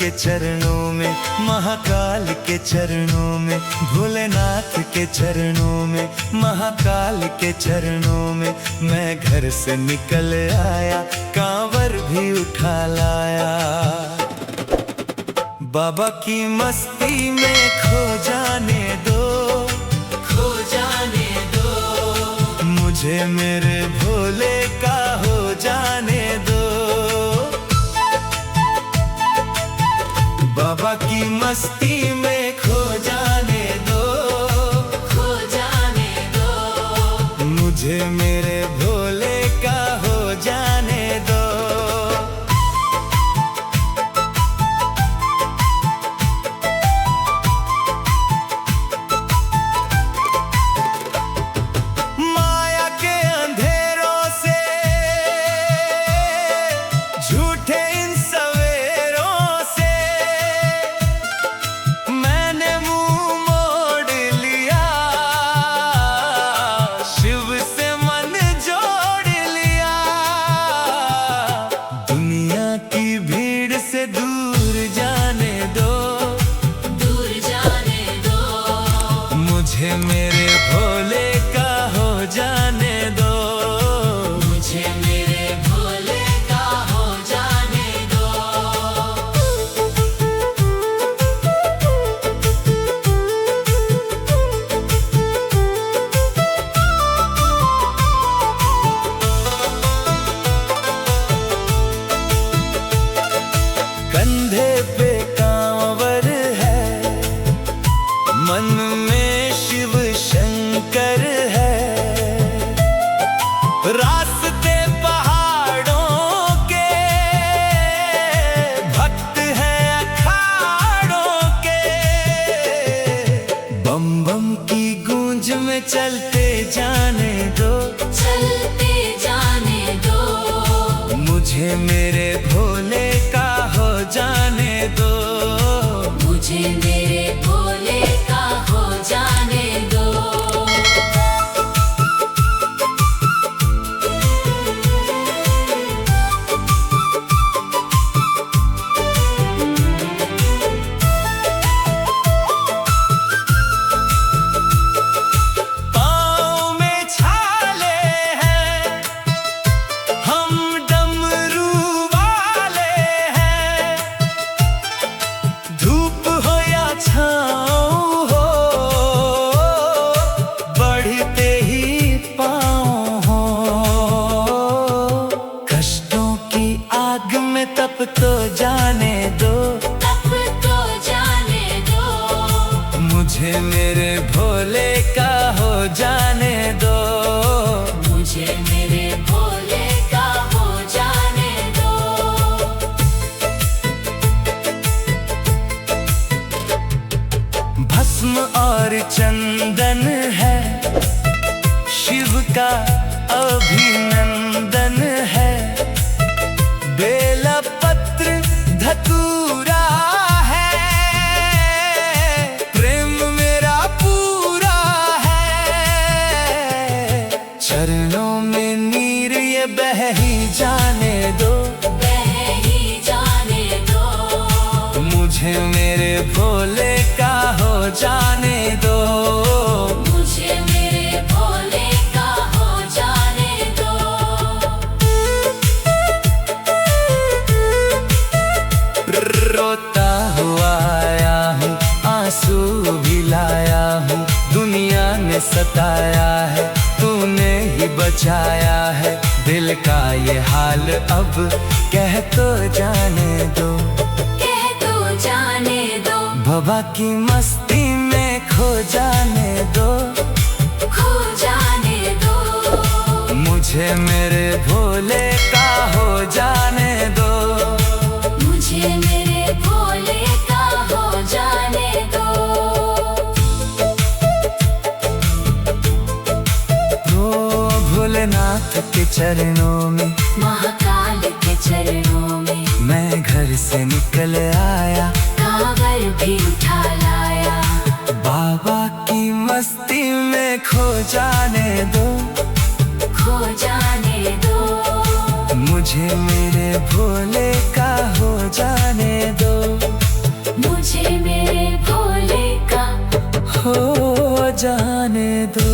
के चरणों में, महाकाल के चरणों में, भोलेनाथ के चरणों में, महाकाल के चरणों में। मैं घर से निकल आया, कांवर भी उठा लाया। बाबा की मस्ती में खो जाने दो, खो जाने दो, मुझे मेरे भोले का हो जाने दो। बाबा की मस्ती में खो जाने दो, खो जाने दो, मुझे मेरे भोले का हो जाने दो। माया के अंधेरों से, झूठे इन सवेरों से मैंने मुंह मोड़ लिया, शिव से मन जोड़ लिया। दुनिया की भीड़ से दूर जाने दो, दूर जाने दो, मुझे मेरे भोले का हो जाने दो, मुझे मेरे भोले का हो जाने दो। कंधे पे कांवर है, मन में शिव शंकर है। रास्ते पहाड़ों के, भक्त हैं अखाड़ों के। बम बम की गूंज में चलते जाने दो, चलते जाने दो, मुझे मेरे भोले का हो जाने दो, मुझे मेरे भोले का हो जाने दो। पाँव में छाले हैं, हम डमरू वाले हैं। धूप हो या छाँव हो, बढ़ते ही पाँव हो। कष्टों की आग में तप तो जाने दो, तप तो जाने दो, मुझे मेरे भोले का हो जाने दो, मुझे मेरे भोले का हो जाने दो। भस्म और चंदन है, शिव का अभिनंदन है। बेला पत्र धतूरा है, प्रेम मेरा पूरा है। चरणों में नीर ये बह ही जाने दो, बह ही जाने दो, मुझे मेरे भोले का हो जाने दो, मुझे मेरे भोले का हो जाने दो। रोता हुआ आया हूँ, आंसू भी लाया हूँ। दुनिया ने सताया है, तूने ही बचाया है। दिल का ये हाल अब कह तो जाने दो, कह तो जाने दो। बाबा की मस्ती में खो जाने दो, खो जाने दो, मुझे मेरे भोले का हो जाने दो, मुझे मेरे भोले का हो जाने दो। तो भोलेनाथ के चरणों में, महाकाल के चरणों में, मैं घर से निकल आया, कांवर भी उठा लाया। बाबा की मस्ती में खो जाने दो, खो जाने दो, मुझे मेरे भोले का हो जाने दो। जाने दो।